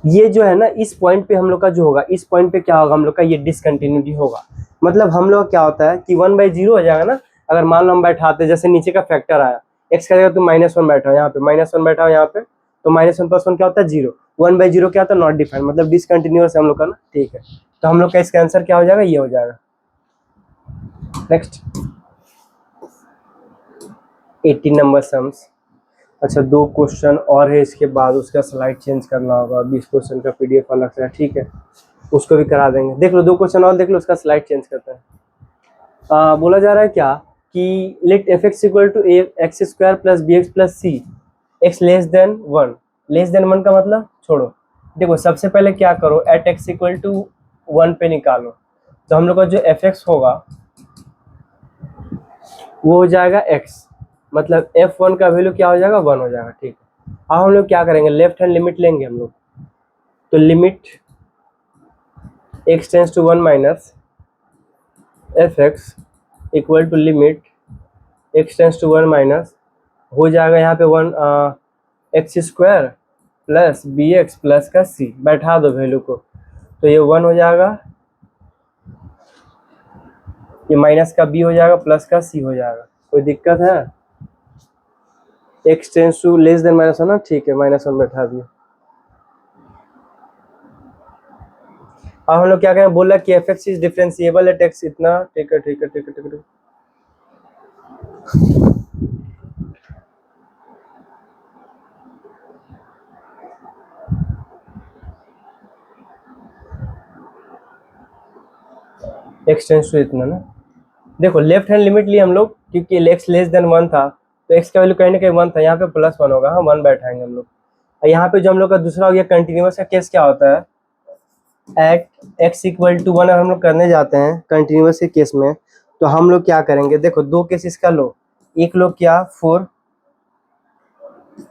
[SPEAKER 1] ये जो है ना, इस पॉइंट पे हम लोग का जो होगा, इस पॉइंट पे क्या होगा हम लोग का, ये डिसकंटिन्यूटी होगा। मतलब हम लोग क्या होता है कि 1/0 हो जाएगा ना, अगर मान लो हम बैठाते, जैसे नीचे का फैक्टर आया, x का जगह तो -1 बैठा हो यहाँ पे, -1 बैठा हो यहाँ पे, तो -1 + 1 क्या होता है 0, 1/0 क्या होता है, नॉट डिफाइंड, मतलब डिसकंटिन्यूअस है हम लोग का ना, ठीक है। तो हम लोग का इसका आंसर क्या हो जाएगा, ये हो जाएगा। Next 18 number sums. अच्छा 2 क्वेश्चन और है, इसके बाद उसका स्लाइड चेंज करना होगा, 20 क्वेश्चन का PDF अलग से है, ठीक है, उसको भी करा देंगे। देख लो 2 क्वेश्चन और देख लो, उसका स्लाइड चेंज करते हैं। बोला जा रहा है क्या कि let f x equal to x square plus B x plus c, x less than 1। Less than 1 का मतलब छोड़ो, देखो सबसे पहले क्या करो, एट एक्स इक्वल टू 1 पे निकालो, तो हम लोग का जो एफ एक्स होगा वो हो जाएगा x, मतलब f1 का वैल्यू क्या हो जाएगा 1 हो जाएगा, ठीक है। अब हम लोग क्या करेंगे, लेफ्ट हैंड लिमिट लेंगे हम लोग, तो limit x tends to 1 minus f x equal to limit x tends to 1 minus, हो जाएगा यहाँ पे 1 x square plus B x plus का c, बैठा दो वैल्यू को, तो ये 1 हो जाएगा, ये माइनस का b हो जाएगा, प्लस का c हो जाएगा। कोई दिक्कत है, x tends to less than -1 ना, ठीक है, -1 बैठा दिया। अब हम लोग क्या करें, बोला कि F x is differentiable eight x इतना, ठीक है ठीक है ठीक है ठीक है। एक्स टेंस टू इतना ना, देखो लेफ्ट हैंड लिमिट ली हम लोग, क्योंकि एक्स लेस देन 1 था, तो एक्स का वैल्यू कहीं ना कहीं 1 था, यहाँ पे +1 होगा, हाँ 1 बैठाएंगे हम लोग। और यहाँ पे जो हम लोग का दूसरा हो गया कंटिन्यूअस का केस, क्या होता है, एट एक्स इक्वल टू 1 हम लोग करने जाते हैं कंटिन्यूअस के केस में, तो हम लोग क्या करेंगे, देखो 2 केस इसका लो, एक लो क्या 4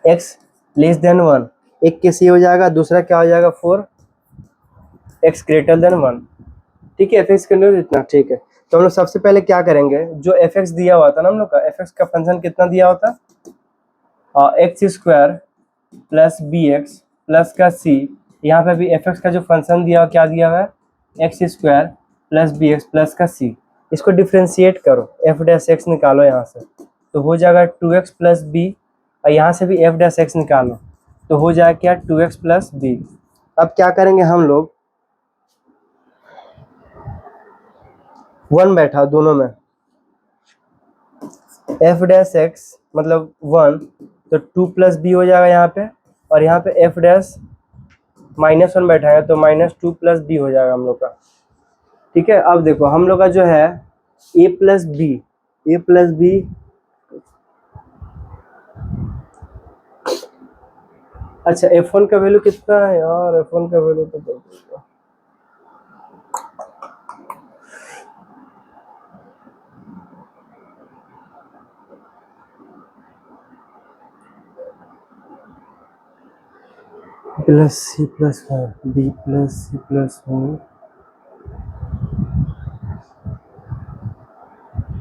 [SPEAKER 1] एक्स लेस देन 1, एक केस ये हो जाएगा, दूसरा क्या हो जाएगा 4 एक्स ग्रेटर देन 1, ठीक है। एफ एक्स कंटिन्यूअस इतना, ठीक है। तो हम लोग सबसे पहले क्या करेंगे, जो एफ एक्स दिया हुआ था ना हम लोग का, एफ एक्स का फंक्शन कितना दिया होता, x square plus B x plus का सी, यहाँ पे भी एफ एक्स का जो फंक्शन दिया हुआ क्या दिया हुआ है, x square plus B x plus का सी। इसको डिफ्रेंशिएट करो, एफ डैश एक्स निकालो यहाँ से, तो हो जाएगा 2x प्लस बी, और यहाँ से भी एफ डैश एक्स निकालो तो हो जाएगा क्या 2x प्लस बी। अब क्या करेंगे हम लोग, 1 बैठा दोनों में, एफ डैश एक्स मतलब 1, तो 2 प्लस बी हो जाएगा यहाँ पे, और यहाँ पे एफ डैश -1 बैठाएगा तो -2 प्लस बी हो जाएगा हम लोग का। ठीक है, अब देखो हम लोग का जो है ए प्लस बी, अच्छा f1 का वैल्यू कितना है यार, f1 का वैल्यू तो plus c plus b plus c plus 1।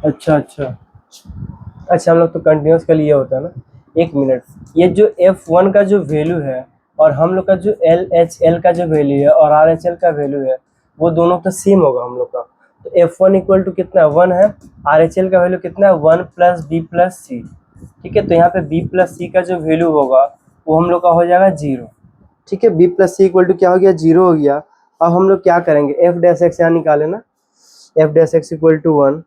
[SPEAKER 1] अच्छा, हम लोग तो कंटिन्यूस का लिए होता है ना। एक मिनट, ये जो f1 का जो वैल्यू है और हम लोग का जो LHL का जो वैल्यू है और RHL का वैल्यू है वो दोनों तो सेम होगा हम लोग का। तो f1 इक्वल टू कितना 1 है, RHL का वैल्यू कितना है 1 प्लस बी प्लस सी। ठीक है, तो यहाँ पे b प्लस सी का जो वैल्यू होगा वो हम लोग का हो जाएगा 0। ठीक है, b plus c equal to क्या हो गया 0 हो गया। अब हम लोग क्या करेंगे, एफ डैश एक्स यहाँ निकाले ना, f dash x equal to 1,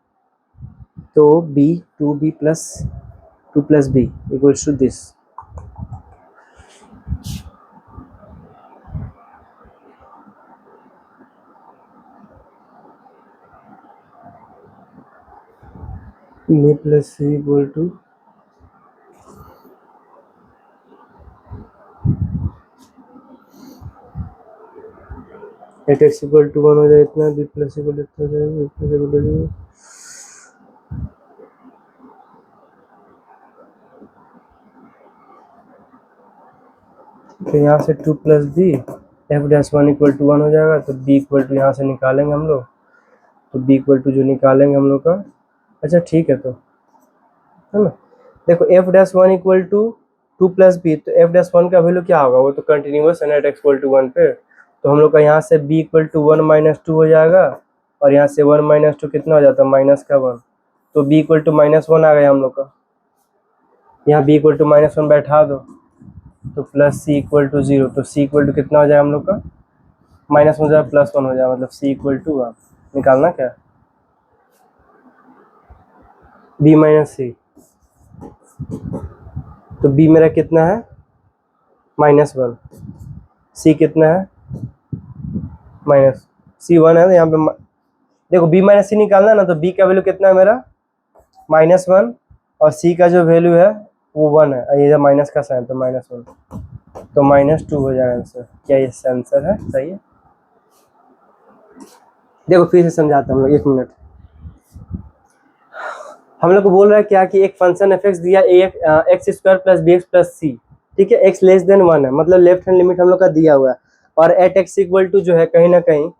[SPEAKER 1] तो b 2b plus 2 plus b equals to this. A plus c equal to at x equal to 1 हो जाए इतना, बी प्लस इक्वल टू इतना हो जाएगा, बी प्लस इक्वल टू, तो यहाँ से 2 plus b, f dash 1 equal to 1 हो जाएगा, तो बी इक्वल टू यहाँ से निकालेंगे हम लोग, तो बी इक्वल टू जो निकालेंगे हम लोग का, अच्छा ठीक है, तो है ना, देखो f dash 1 equal to 2 plus b, तो एफ डैश 1 का वैल्यू क्या होगा, वो तो कंटिन्यूस है एट एक्स इक्वल टू 1 पे, तो हम लोग का यहाँ से b इक्वल टू 1 माइनस 2 हो जाएगा, और यहाँ से 1 माइनस 2 कितना हो जाता है माइनस का 1, तो b इक्वल टू -1 आ गया हम लोग का। यहाँ b इक्वल टू -1 बैठा दो, तो प्लस सी इक्वल टू 0, तो c इक्वल टू कितना हो जाएगा हम लोग का, -1 हो जाएगा +1 हो जाएगा, मतलब c इक्वल टू निकालना क्या, b माइनस सी, तो b मेरा कितना है -1, c कितना है -c1 है, तो यहाँ पे देखो b माइनस सी निकालना ना, तो b का वैल्यू कितना है मेरा -1, और c का जो वैल्यू है वो 1 है, ये माइनस का साइन तो -1, तो -2 हो जाएगा आंसर। क्या ये आंसर है, सही है। देखो फिर से समझाता हूँ, 1 मिनट। हम लोग को बोल रहा है क्या कि एक फंक्शन एफ एक्स दिया X square plus B x plus C, ठीक है, एक्स लेस देन 1 है, मतलब लेफ्ट हैंड लिमिट हम लोग का दिया हुआ है, और एट एक्स इक्वल टू जो है कहीं ना कहीं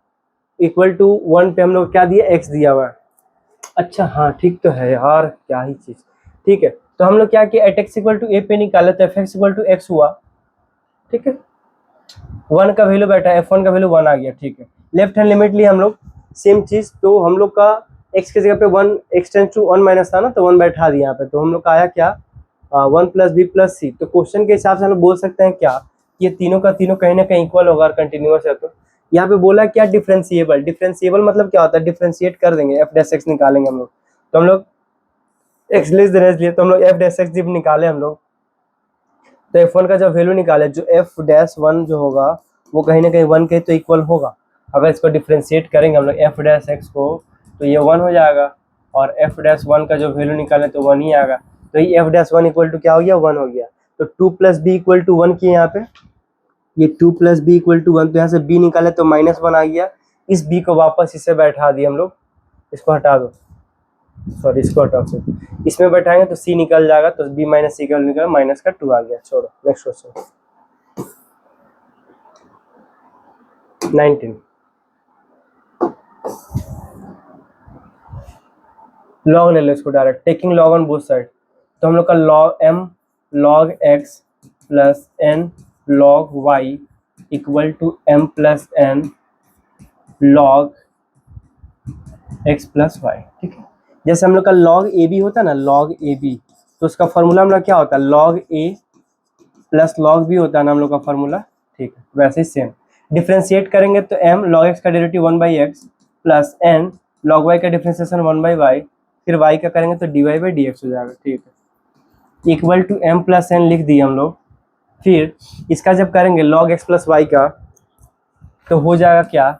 [SPEAKER 1] इक्वल टू 1 पे हम लोग क्या दिया, एक्स दिया हुआ है। अच्छा हाँ ठीक तो है यार, क्या ही चीज, ठीक है, तो हम लोग क्या किया, at x equal to a पे निकाले तो f x equal to x हुआ, ठीक है, 1 का वैल्यू बैठा, f1 का वैल्यू 1 आ गया, ठीक है, लेफ्ट हैंड लिमिट लिए हम लोग सेम चीज, तो हम लोग का x की जगह पे 1 x टेंस टू 1 माइनस था ना, तो 1 बैठा दिया यहाँ पे, तो हम लोग का आया क्या 1 प्लस बी प्लस सी। तो क्वेश्चन के हिसाब से हम लोग बोल सकते हैं क्या, ये तीनों का तीनों कहीं ना कहीं इक्वल होगा और कंटिन्यूअस है। तो यहाँ पे बोला क्या डिफरेंशिएबल, डिफरेंशिएबल मतलब क्या होता है, डिफरेंशिएट कर देंगे, एफ डैश एक्स निकालेंगे हम लोग, तो हम लोग एक्स लेस देन एच लिए, तो हम लोग एफ डैश एक्स जब निकाले हम लोग, तो f1 का जब वैल्यू निकाले, जो f डैश 1 जो होगा वो कहीं ना कहीं 1 के तो इक्वल होगा। अगर इसको डिफ्रेंशिएट करेंगे हम लोग f डैश x को, तो ये 1 हो जाएगा, और f डैश 1 का जो वैल्यू निकाले तो 1 ही आएगा, तो ये f डैश 1 इक्वल टू क्या हो गया, 1 हो गया। तो 2 प्लस बी इक्वल टू 1 किए यहाँ पे, ये 2 प्लस बी इक्वल टू 1, तो यहाँ से b निकाले तो -1 आ गया, इस b को वापस इसे बैठा दिए हम लोग, इसको हटा दो, सॉरी इसको हटाओ, इसमें बैठाएंगे तो c निकल जाएगा, तो b माइनस सी का निकल माइनस का 2 आ गया। छोड़ो, नेक्स्ट क्वेश्चन 19, लॉग ले लो इसको direct, taking log on both side, तो हम लोग का log m log x plus n log y equal to m plus n log x plus y, ठीक है। जैसे हम लोग का लॉग ए बी होता है ना, लॉग ए बी, तो उसका फॉर्मूला हम लोग क्या होता है, लॉग ए प्लस लॉग बी होता है ना हम लोग का फॉर्मूला, ठीक है। वैसे ही सेम डिफ्रेंशिएट करेंगे तो एम लॉग एक्स का derivative 1/x plus n log y का डिफ्रेंशिएशन 1/y, फिर वाई का करेंगे तो dy बाई डी एक्स हो जाएगा, ठीक है। Equal to m plus n लिख दिए हम लोग। फिर इसका जब करेंगे लॉग एक्स प्लस वाई का, तो हो जाएगा क्या,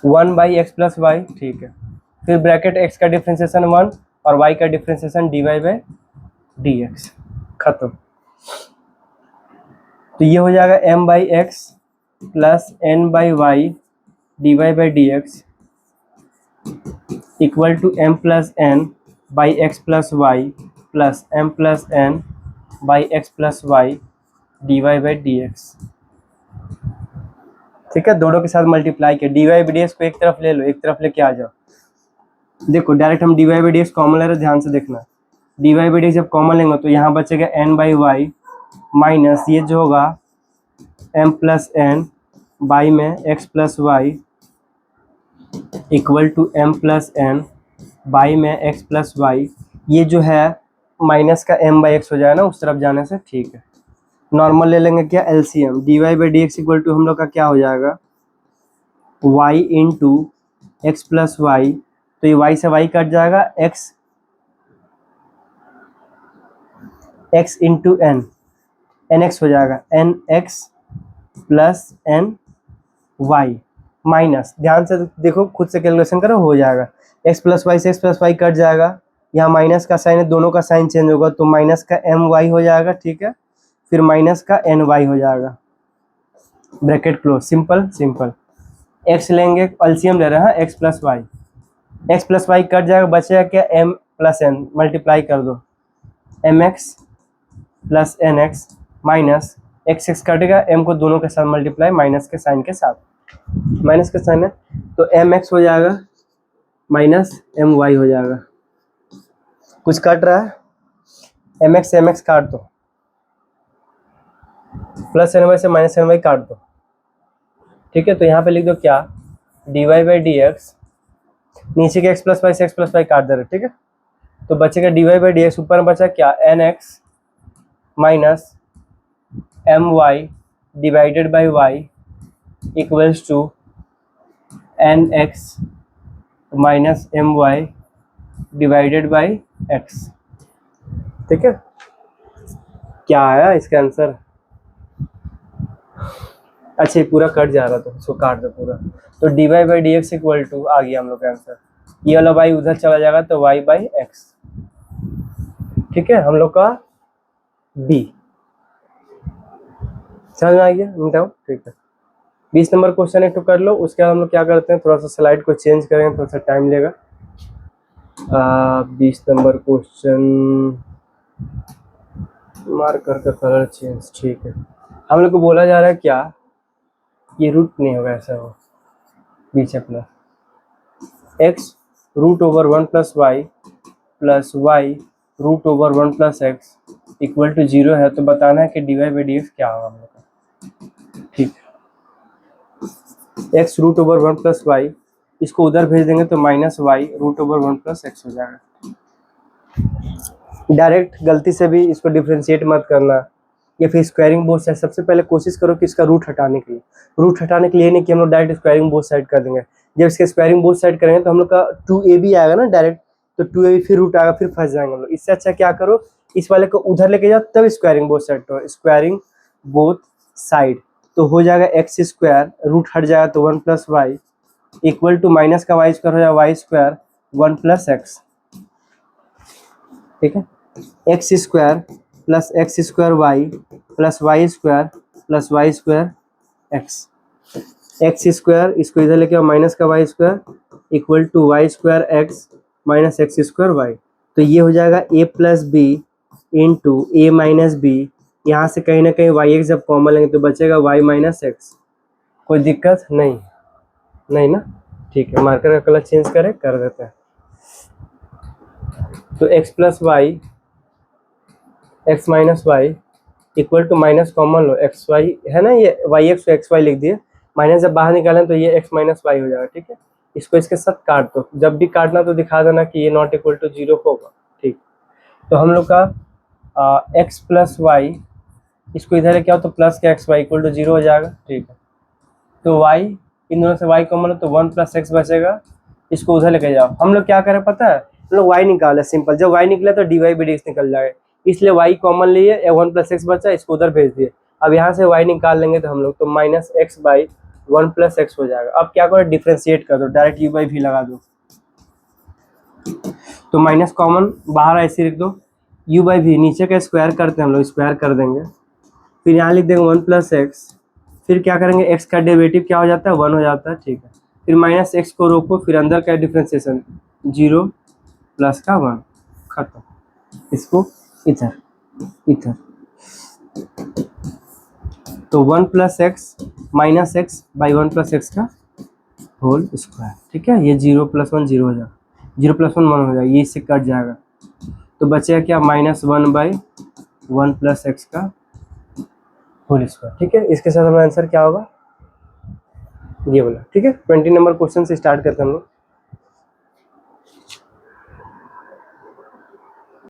[SPEAKER 1] 1/x प्लस वाई, ठीक है। फिर ब्रैकेट x का डिफ्रेंशिएशन 1 और y का differentiation dy by D x, खत्म। तो ये हो जाएगा m by x plus n by y d Y by D x equal to m plus n by x plus y plus m plus n by x plus y d Y by D x, ठीक है। दोनों के साथ multiply किया, d Y by D x को एक तरफ ले लो, एक तरफ लेके आ जाओ। देखो डायरेक्ट हम d Y by D x common ले रहे, ध्यान से देखना। D Y by D x जब कॉमन लेंगे तो यहाँ बचेगा n बाई वाई माइनस ये जो होगा m प्लस एन बाई में x plus y equal to m plus n by में x प्लस वाई। ये जो है माइनस का m बाई एक्स हो जाएगा ना उस तरफ जाने से, ठीक है। नॉर्मल ले लेंगे क्या, LCM, d Y by D x equal to हम लोग का क्या हो जाएगा, y into x plus y, तो ये y से y कट जाएगा, x into n, n x हो जाएगा, n x plus n y minus, ध्यान से देखो खुद से कैलकुलेशन करो, हो जाएगा x प्लस वाई से x प्लस वाई कट जाएगा, यहाँ माइनस का साइन है, दोनों का साइन चेंज होगा तो माइनस का एम वाई हो जाएगा, ठीक है। फिर माइनस का एन वाई हो जाएगा, bracket close, simple simple. x लेंगे, एलसीएम ले रहे हैं, x plus y, x plus y cut जाएगा, बचेगा क्या, m प्लस एन, मल्टीप्लाई कर दो, m x plus n x minus x x कटेगा, m को दोनों के साथ मल्टीप्लाई माइनस के साइन के साथ, माइनस का साइन है तो एम एक्स हो जाएगा माइनस एम वाई हो जाएगा। कुछ कट रहा है, एम एक्स काट दो, प्लस एन वाई से माइनस एन वाई काट दो, ठीक है। तो यहाँ पे लिख दो क्या, d Y by D x, नीचे के एक्स प्लस वाई से एक्स प्लस वाई काट दे रहे, ठीक है। तो बचेगा d Y by D x, ऊपर में बचा क्या, n x minus m y divided by y equals to n x minus m y divided by x, ठीक है। क्या आया इसका आंसर, अच्छा ये पूरा कट जा रहा था, इसको काट दो पूरा, तो D Y by D x equal to आ गया हम लोग का आंसर, ये वाला वाई उधर चला जाएगा तो वाई बाई एक्स, ठीक है। हम लोग का बी समझ में आ गया, मिटाओ, ठीक है। 20 नंबर क्वेश्चन एक तो कर लो, उसके बाद हम लोग क्या करते हैं, थोड़ा सा स्लाइड को चेंज करेंगे, थोड़ा सा टाइम लेगा। 20 नंबर क्वेश्चन, मार्कर का कलर चेंज, ठीक है। हम लोग को बोला जा रहा है क्या, ये रूट नहीं होगा, ऐसा हो बीच अपना x root over 1 plus y plus y root over 1 plus x equal to 0 है, तो बताना है कि d Y by D x क्या होगा हम लोग का, ठीक है। x root over 1 plus y, इसको उधर भेज देंगे तो minus y root over 1 plus x हो जाएगा। डायरेक्ट गलती से भी इसको डिफ्रेंशिएट मत करना, या फिर स्क्वायरिंग बोथ साइड, सबसे पहले कोशिश करो कि इसका रूट हटाने के लिए, रूट हटाने के लिए नहीं कि हम लोग डायरेक्ट स्क्वायरिंग बोथ साइड कर देंगे। जब इसके स्क्वायरिंग बोथ साइड करेंगे तो हम लोग का 2ab आएगा ना डायरेक्ट, तो 2ab फिर रूट आएगा, फिर फंस जाएंगे हम लोग। इससे अच्छा क्या करो, इस वाले को उधर लेके जाओ, तब स्क्वायरिंग बोथ साइड करो, स्क्वायरिंग बोथ साइड, तो हो जाएगा एक्स स्क्वायर, रूट हट जाएगा तो 1 plus y equal to minus का वाई स्क्वायर हो जाएगा वाई स्क्वायर 1 प्लस एक्स, ठीक है। X square plus x square y plus y square x, x square इसको इधर लेके आओ, माइनस का y square equal to y square x minus x square y, तो ये हो जाएगा a plus b into a minus b, यहाँ से कहीं ना कहीं वाई एक्स जब कॉमन लेंगे तो बचेगा वाई माइनस एक्स। कोई दिक्कत नहीं, नहीं ना, ठीक है। मार्कर का कलर चेंज करें, कर देते हैं। तो x plus y x minus y equal to minus common लो, एक्स वाई है ना, ये वाई एक्स एक्स वाई लिख दिए, माइनस जब बाहर निकालें तो ये एक्स माइनस वाई हो जाएगा, ठीक है। इसको इसके साथ काट दो, जब भी काटना तो दिखा देना कि ये नॉट इक्वल टू 0 होगा। ठीक, तो हम लोग का एक्स प्लस वाई, इसको इधर क्या हो तो प्लस का एक्स वाई इक्वल टू 0 हो जाएगा। ठीक है, तो y, इन दोनों से y कॉमन है तो 1 प्लस एक्स बचेगा, इसको उधर लेके जाओ। हम लोग क्या करें पता है, हम लोग y निकाले सिंपल, जब y निकले तो dy by dx निकल जाएगा, इसलिए y कॉमन लिए, 1 प्लस एक्स बचा, इसको उधर भेज दिए। अब यहाँ से y निकाल लेंगे तो हम लोग तो minus x by 1 plus x हो जाएगा। अब क्या करो, डिफ्रेंशिएट कर दो, डायरेक्ट u बाई भी लगा दो, तो माइनस कॉमन बाहर ऐसे लिख दो, u बाई भी, नीचे का स्क्वायर करते हैं हम लोग, स्क्वायर कर देंगे, फिर यहाँ लिख देंगे 1 प्लस एक्स, फिर क्या करेंगे x का डेरिवेटिव क्या हो जाता है 1 हो जाता है। ठीक है, फिर माइनस एक्स को रोको, फिर अंदर का डिफ्रेंशिएशन 0 प्लस का 1, खत्म। इसको इधर इधर, तो 1 plus x minus x by 1 plus x का होल स्क्वायर। ठीक है, ये 0 प्लस 1 0 हो जाएगा, 0 प्लस 1 1 हो जाएगा, ये इससे कट जाएगा, तो बचेगा क्या माइनस 1 बाई 1 प्लस एक्स का होल स्क्वायर। ठीक है, इसके साथ हमारा आंसर क्या होगा, ये वाला। ठीक है, 20 नंबर क्वेश्चन से स्टार्ट करते हैं हम लोग।